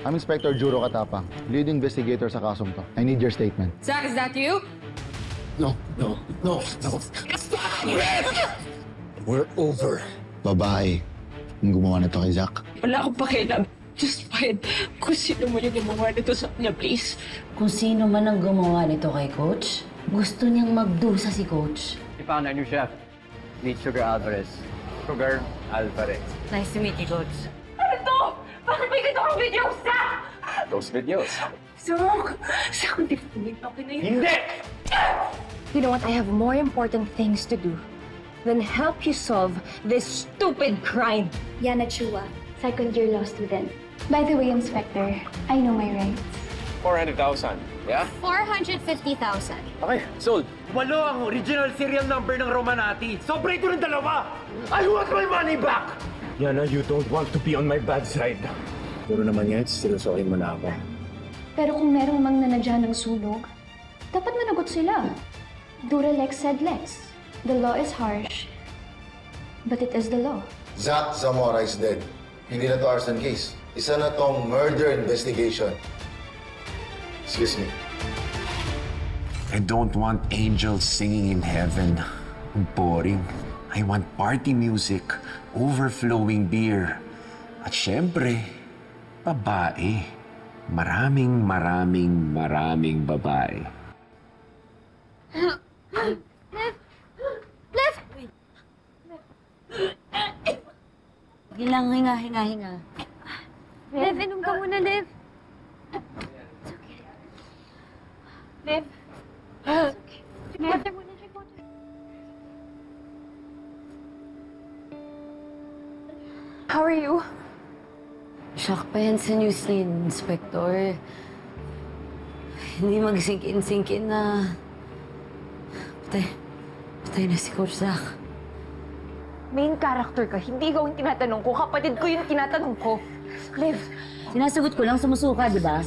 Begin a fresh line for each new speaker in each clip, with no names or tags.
I'm Inspector Juro Katapang, lead investigator sa kasong to. I need your statement.
Zach, is that you?
No. We're over. Babae. Ang gumawa nito kay Zach.
Wala akong pakialam. Just find kung sino mo yung gumawa nito sa kanya, please.
Kung sino man ang gumawa nito kay Coach, gusto niyang magdusa si Coach.
We found our new chef. Meet Sugar Alvarez. Sugar Alvarez.
Nice to meet you, Coach.
Ano to? Bakit may ganito videos, Zach?
Those videos.
Zach! Zach, hindi ko okay na yun.
Hindi!
You know what? I have more important things to do than help you solve this stupid crime.
Yana Chua, second-year law student. By the way, Inspector, I know my rights.
400,000. Yeah?
450,000.
Okay, sold.
8 ang original serial number ng Romanati. Sobra ito ng 2. I want my money back!
Yana, you don't want to be on my bad side. Pero naman nga, sinusokin mo na ako.
Pero kung merong mangnanadya ng sunog, dapat managot sila. Dura lex sed lex. The law is harsh, but it is the law.
Zach Zamora is dead. Hindi na to arson case. Isa na tong murder investigation. Excuse me.
I don't want angels singing in heaven. Boring. I want party music, overflowing beer. At syempre, babae. Maraming babae.
Sige lang, hinga.
Liv, inom ka muna, Liv. Liv. Water muna, drink water. How are you?
Shock pa yan sa news ni Inspector. Hindi mag-sink in na... Patay na si Coach Zach.
Main character ka. Hindi ikaw yung tinatanong ko. Kapatid ko yung tinatanong ko. Liv.
Sinasagot ko lang, sumusuka, di ba?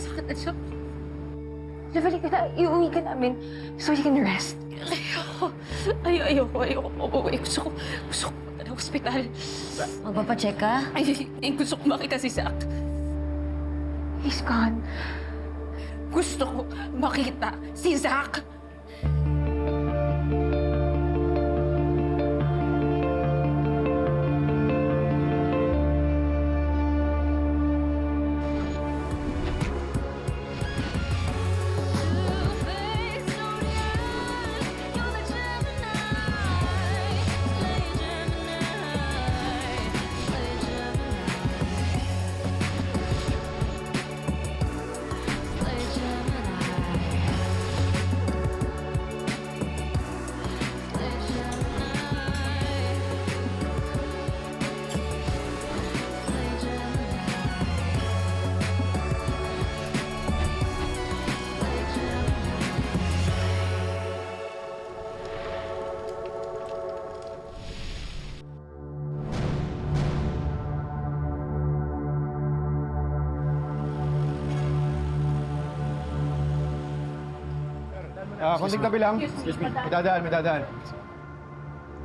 Liv, halika na. Iuwi ka namin so you can rest.
Ayoko mauwi. Gusto ko punta ng ospital.
Magpapacheck ka?
Gusto ko makita si Zach.
He's gone.
Gusto ko makita si Zach.
Konting tabi lang. Excuse me. May dadaan.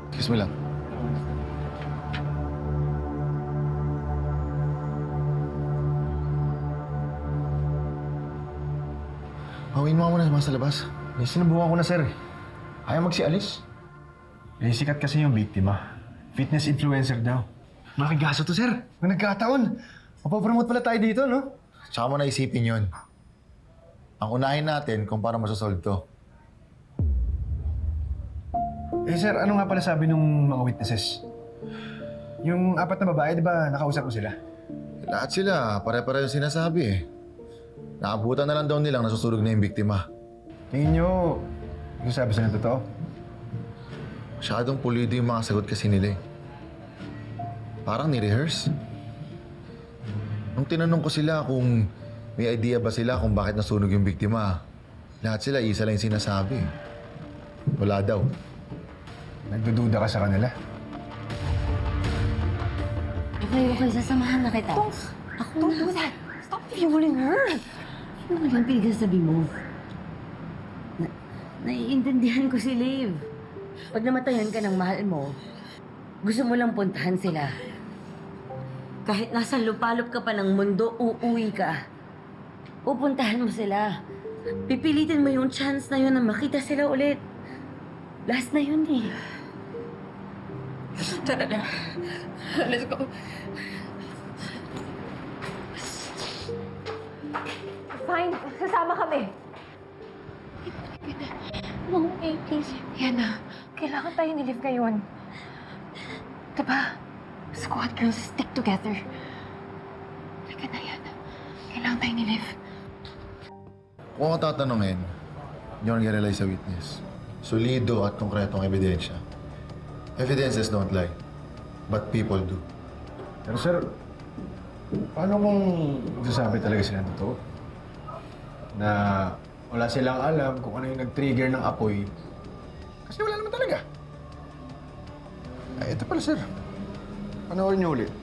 Excuse me lang. Pawin mo muna sa labas.
Sinubukan ko na, sir. Ayaw magsialis. Sikat kasi yung biktima. Fitness influencer daw. Malaking gasto to, sir. Kung nagkataon, mapopromote pala tayo dito, no?
Tsaka mo naisipin yun. Ang unahin natin kung paano masasolve to.
Sir, ano nga pala sabi ng mga witnesses? Yung 4 na babae, di ba nakausap ko sila?
Lahat sila, pare-pare yung sinasabi eh. Nakabutan na lang daw nilang nasusunog na yung biktima.
Tingin nyo, sabi sila ng totoo?
Masyadong pulido yung mga sagot kasi nila eh. Parang ni-rehearse. Nung tinanong ko sila kung may idea ba sila kung bakit nasunog yung biktima, lahat sila isa lang yung sinasabi. Wala daw.
Nagdududa ka sa kanila?
Okay, sasamahan na kita.
Don't do that. Stop fueling her.
Ano naman pinagsasabi mo? Naiintindihan ko si Liv. Pag namatayan ka ng mahal mo, gusto mo lang puntahan sila. Kahit nasa lupalop ka pa ng mundo, uuwi ka. Pupuntahan mo sila. Pipilitin mo yung chance na yun na makita sila ulit. Last na yun eh.
Tara na. Let's go.
Fine, sasama kami.
Mom, please.
Yana, kailangan tayo ni Liv ngayon. Diba? Squad girls stick together. Halika na, Yana. Kailangan tayo ni Liv.
Kung ako tatanungin, hindi ako nag-rely sa witness. Solido at konkretong ebidensya. Evidences don't lie, but people do.
Pero sir, paano kung sasabi talaga sila ng totoo? Na wala silang alam kung ano yung nag-trigger ng apoy. Kasi wala naman talaga. Ay, ito pala sir. Panoorin niyo ulit.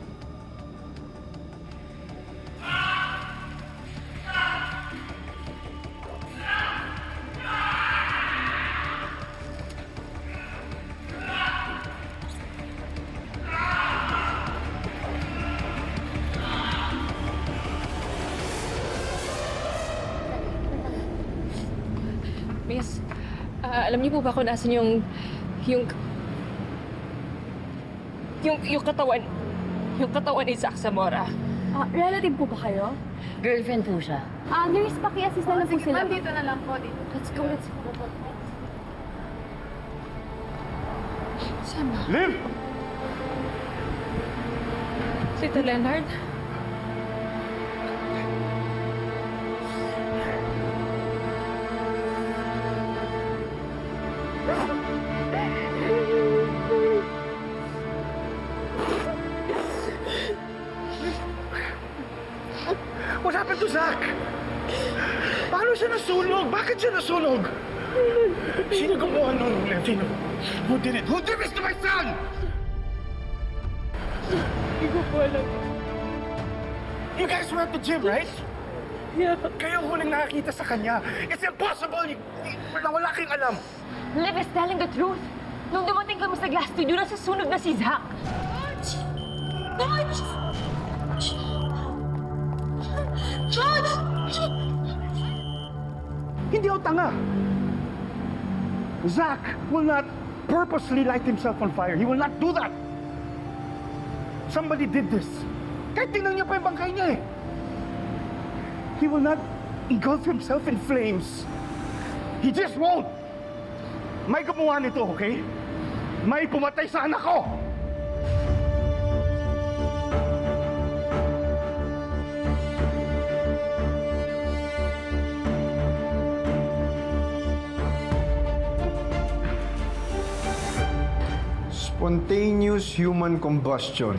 Miss, alam niyo po ba kung nasan yung katawan ni Zach Zamora?
Relative po ba kayo?
Girlfriend po siya.
Nurse, paki-assist na lang po sila.
Dito na lang po. Dito.
Let's go, let's go.
Sama.
Liv!
Tito Leonard?
What happened to Zach? Paano siya nasunog? Bakit siya nasunog? Sino gumawa nun, Lev? Sino? Who did it? Who did this to my son?
Hindi ko po alam.
You guys were at the gym, right?
Yeah.
Kayo huling nakakita sa kanya. It's impossible! Wala kayong alam.
Liv is telling the truth. Nung dumating kami sa glass studio, nasusunog na si Zach.
Hindi ako tanga. Zach will not purposely light himself on fire. He will not do that. Somebody did this. Kahit tingnan niyo pa yung bangkay niya eh. He will not engulf himself in flames. He just won't. May gumawa nito, okay? May pumatay sa anak ko.
Spontaneous human combustion.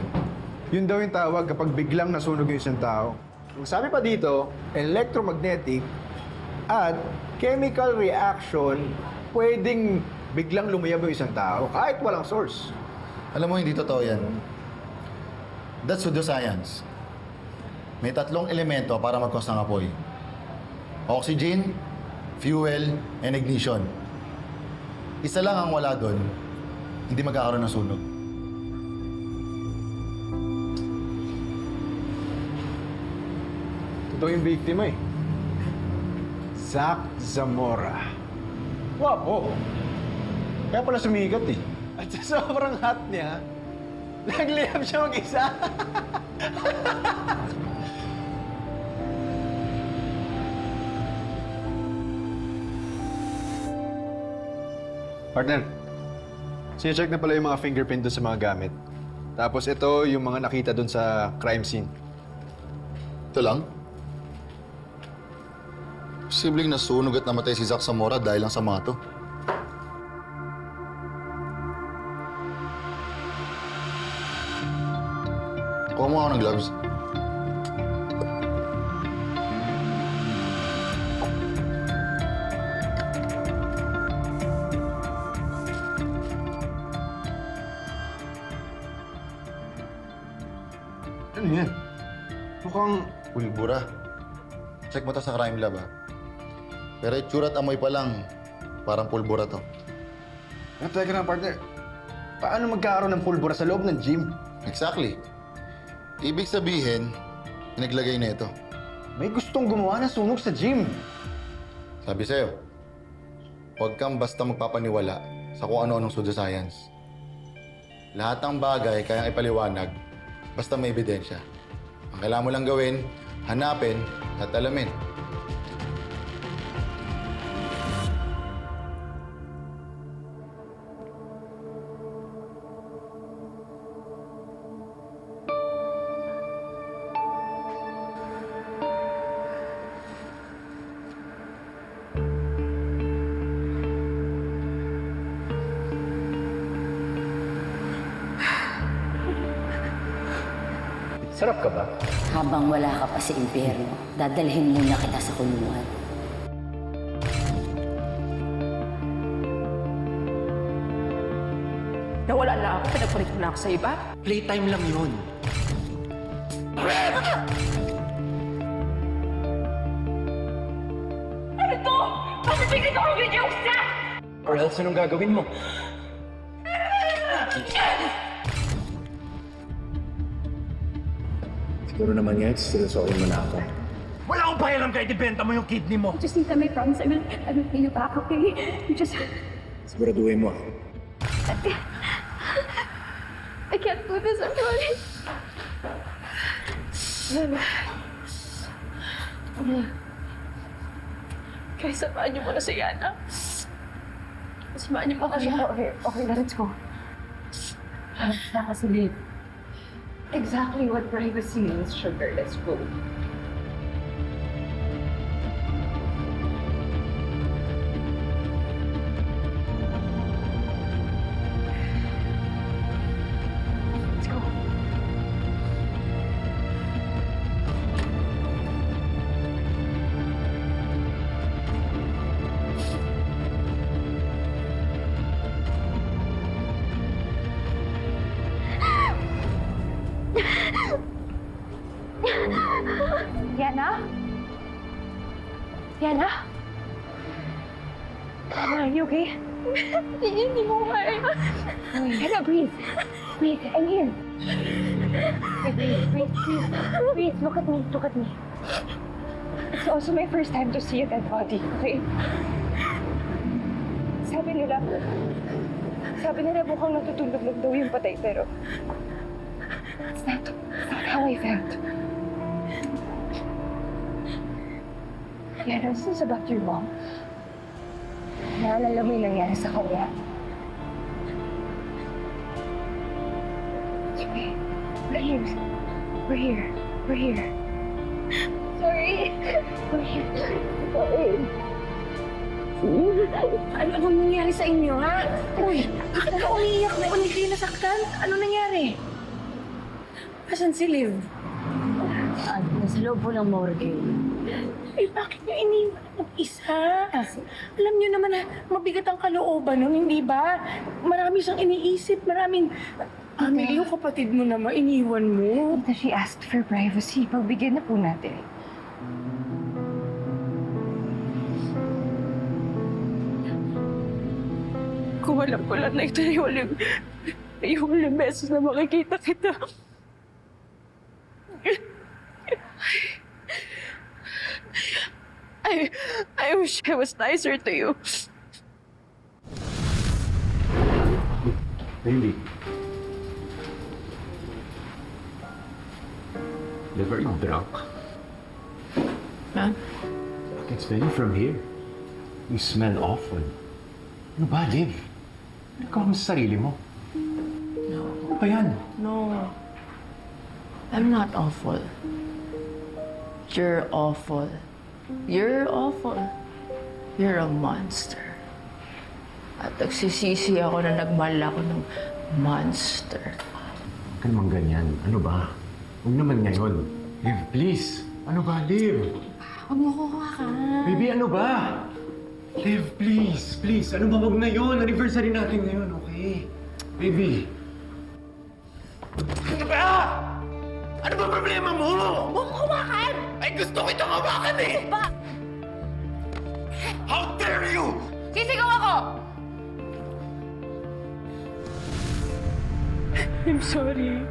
Yun daw yung tawag kapag biglang nasunog yung isang tao. Ang sabi pa dito, electromagnetic at chemical reaction pwedeng biglang lumiyab yung isang tao kahit walang source.
Alam mo, hindi totoo yan. That's pseudoscience. May 3 elemento para mag-cause ng apoy. Oxygen, fuel, and ignition. Isa lang ang wala doon, hindi magkakaroon ng sunog.
Totoo yung biktima eh. Zach Zamora. Wapo. Kaya pala sumikat eh. At sa sobrang hot niya, nagliyab siya mag-isa. Partner, sinecheck na pala yung mga fingerprint doon sa mga gamit. Tapos ito yung mga nakita doon sa crime scene.
Ito lang? Posibleng nasunog at namatay si Zach Zamora dahil lang sa mga to. Kuha mo ako ng gloves.
Ano yan? Mukhang
Pulbura. Check mo to sa crime lab, ha? Pero itsura at amoy pa lang, parang pulbura to.
teka na, partner. Paano magkakaroon ng pulbura sa loob ng gym?
Exactly. Ibig sabihin, pinaglagay na ito.
May gustong gumawa ng sunog sa gym.
Sabi sa'yo, huwag kang basta magpapaniwala sa kung ano-anong pseudoscience. Lahat ng bagay kayang ipaliwanag basta may ebidensya. Ang kailangan mo lang gawin, hanapin at alamin.
Sarap ka ba?
Habang wala ka pa sa impyerno, dadalhin muna kita sa kulungan.
Nawala na ako, pinagpalit mo na ako sa iba.
Playtime lang yun.
Ano to? Bakit bigyan ako video sa?
Or else, anong gagawin mo? Siguro naman yan, sinusokin mo na ako.
Wala akong pakialam kahit ibenta mo yung kidney mo.
Just need to make promise I will pay you back, okay? You just...
Siguraduhin mo.
I can't do this, I'm sorry.
Kaya samahan niyo muna si Yana. Samahan niyo muna siya.
Okay, let's go.
Nakasilip. Exactly what privacy means, sugar. Let's go.
Let's go. Yana? Yana? Are you okay?
Hindi mo kaya.
Yana, breathe. Breathe, I'm here. Breathe. Look at me. It's also my first time to see a dead body, okay? Sabi nila mukhang natutulog lang daw yung patay, pero it's not how I felt. Yana, this is about your mom. Naalala mo yung nangyari sa kanya. It's okay. We're here. Sorry. We're here. Sorry.
Ano nangyari sa inyo, ha? Uy, bakit ka umiiyak na hindi kayo nasaktan? Ano nangyari? Asan si Liv?
Nasa loob po ng morgue.
Eh, bakit niyo iniwan mag-isa? Alam niyo naman na mabigat ang kalooban nun, hindi ba? Marami siyang iniisip, maraming... Emily, yung kapatid mo naman, iniwan mo.
Tita, she asked for privacy. Pagbigyan na po natin.
Kung alam ko lang na ito yung huling beses na makikita kita. I wish I was nicer to you.
Baby. Liv, are you drunk?
Huh?
I can smell you from here. You smell awful. Ano ba, Liv? Ikaw mo sa sarili mo. Ano ba yan?
No. I'm not awful. You're awful. You're awful. You're a monster. At nagsisisi ako na nagmahal ako ng monster.
Huwag ka naman ganyan. Ano ba? Huwag naman ngayon. Liv, please. Ano ba, Liv?
Huwag mo ko hawakan.
Baby, ano ba? Liv, please. Please. Ano ba? Huwag ngayon. Anniversary natin ngayon, okay? Baby. Ano ba? Ano ba problema mo?
Huwag mo hawakan!
Ay, gusto ko itong hawakan eh!
Ba?
How dare you!
Sisigaw ako! I'm sorry.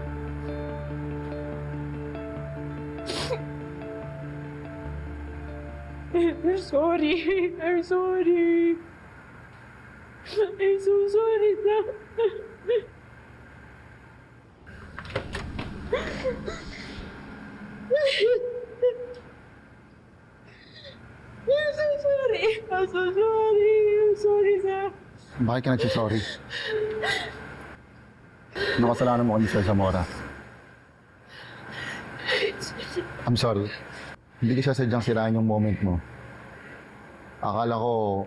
I'm sorry. I'm sorry. I'm so sorry na. I'm so sorry. I'm so sorry. I'm sorry, sir.
Bakit ka nagsisorry? Ano kasalanan mo kay Mr. Zamora? I'm sorry. Hindi ko siya sadyang sirain yung moment mo. Akala ko,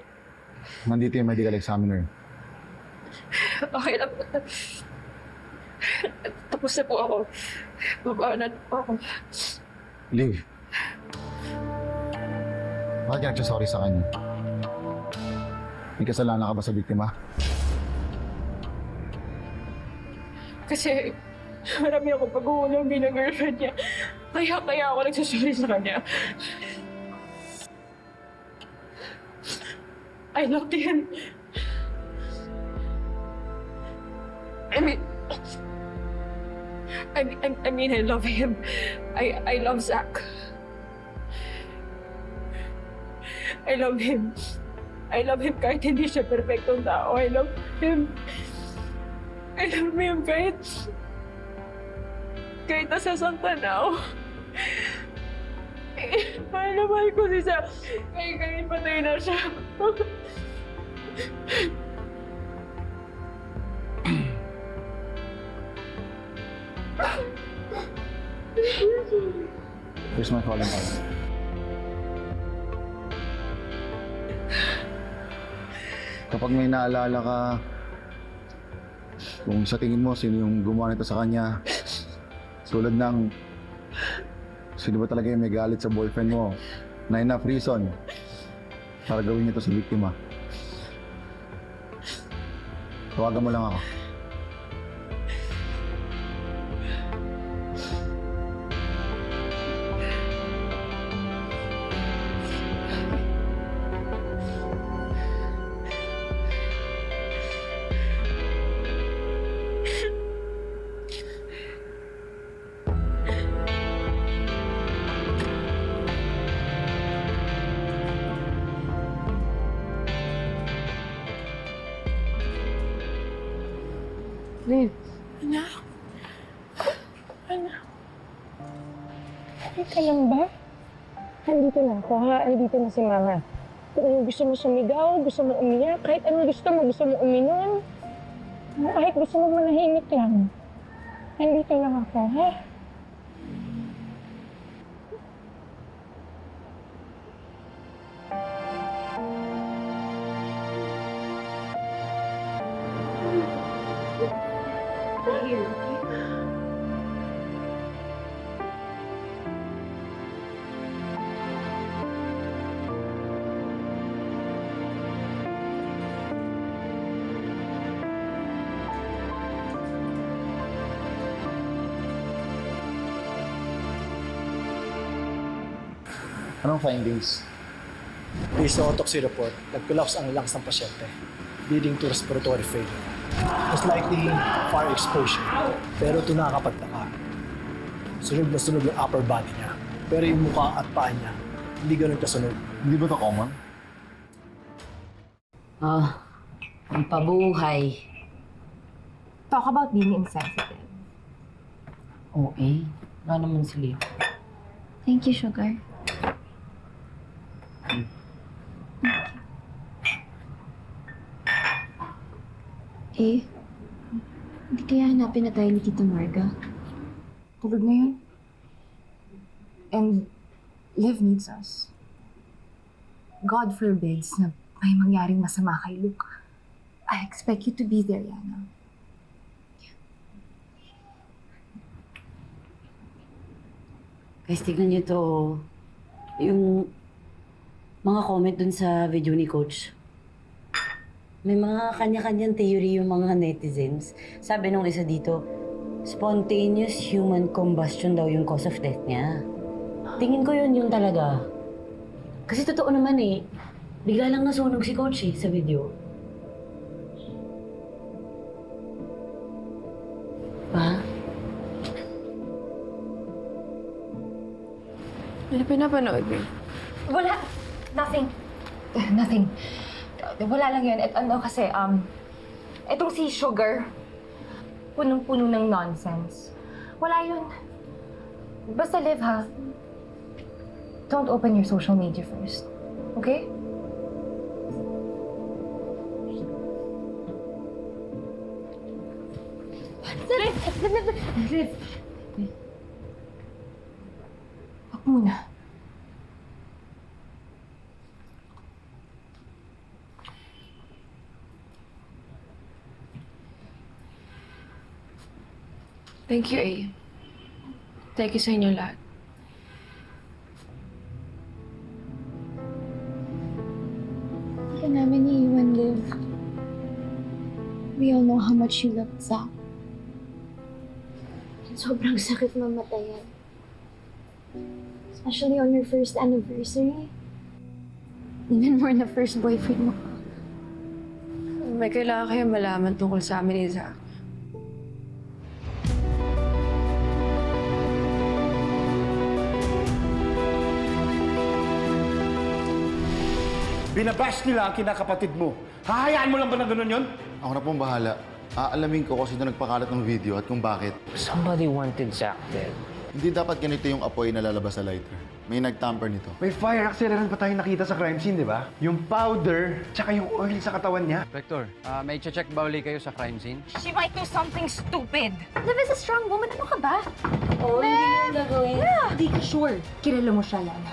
nandito yung medical examiner.
Okay lang po. Tapos na po ako. Babaan na po ako.
Liv. Bakit ka nagsisorry sa kanya? May kasalanan ka ba sa biktima?
Kasi marami akong pag-uulong bilang girlfriend niya. Kaya ako nagsasorry sa kanya. I loved him. I mean, I love him. I love Zach. I love him. I love him kahit hindi siya perfectong tao. I love him. I love him kahit nasasaktan ako. Mahal na mahal ko si Zach. Kahit patay na siya.
Here's my calling card. Kapag may naalala ka, kung sa tingin mo sino yung gumawa nito sa kanya, tulad ng sino ba talaga yung may galit sa boyfriend mo na enough reason para gawin ito sa biktima. Tawagan mo lang ako.
Liv. Anak. Anak. Okay ka lang ba? Nandito na ako, ha? Nandito na si Mama. Kung gusto mo sumigaw, gusto mo umiyak, kahit ano gusto mo uminom, kahit gusto mo manahimik lang. Nandito lang ako, ha?
Anong findings?
Based sa autopsy report, nag-collapse ang lungs ng pasyente, leading to respiratory failure. Most likely, fire exposure. Pero ito nakakapagtaka. Sunog na sunog yung upper body niya. Pero yung mukha at paa niya, hindi ganun kasunog.
Hindi ba ito common?
Ang pabuhay.
Talk about being insensitive.
Okay. Wala naman sila.
Thank you, Sugar. Hindi kaya hanapin na tayo ni Tita Marga?
Tulog na yun. And Liv needs us. God forbids na may mangyaring masama kay Luke. I expect you to be there, Yana.
Guys, tignan niyo to. Yung mga comment dun sa video ni Coach. May mga kanya-kanyang theory yung mga netizens. Sabi nung isa dito, spontaneous human combustion daw yung cause of death niya. Tingin ko yun talaga. Kasi totoo naman eh. Bigla lang nasunog si Coach eh, sa video. Pa?
Ano pinapanood mo?
Wala!
Nothing. Nothing. Wala lang yun. At ano kasi, itong si Sugar, punong-puno ng nonsense. Wala yun. Basta Liv, ha? Don't open your social media first. Okay? Liv! Wag muna.
Thank you, A. Thank you sa inyo lahat.
Hindi ka namin iiwan, Liv. We all know how much you loved Zach. Sobrang sakit mamatayan. Especially on your first anniversary. Even more na first boyfriend mo.
May kailangan kayo malaman tungkol sa amin ni Zach.
Binabash nila ang kinakapatid mo. Hahayaan mo lang ba na ganun yun?
Ako na pong bahala. Aalamin ko kung sino nagpakalat ng video at kung bakit.
Somebody wanted Zach dead.
Hindi dapat ganito yung apoy na lalabas sa lighter. May nag-tamper nito.
May fire accelerant pa tayo nakita sa crime scene, di ba? Yung powder, tsaka yung oil sa katawan niya.
Victor, may check ba uli kayo sa crime scene?
She might do something stupid.
Liv is a strong woman. Ano ka ba?
Oo, hindi mo gagawin.
Hindi ka sure. Kilala mo siya, Lana.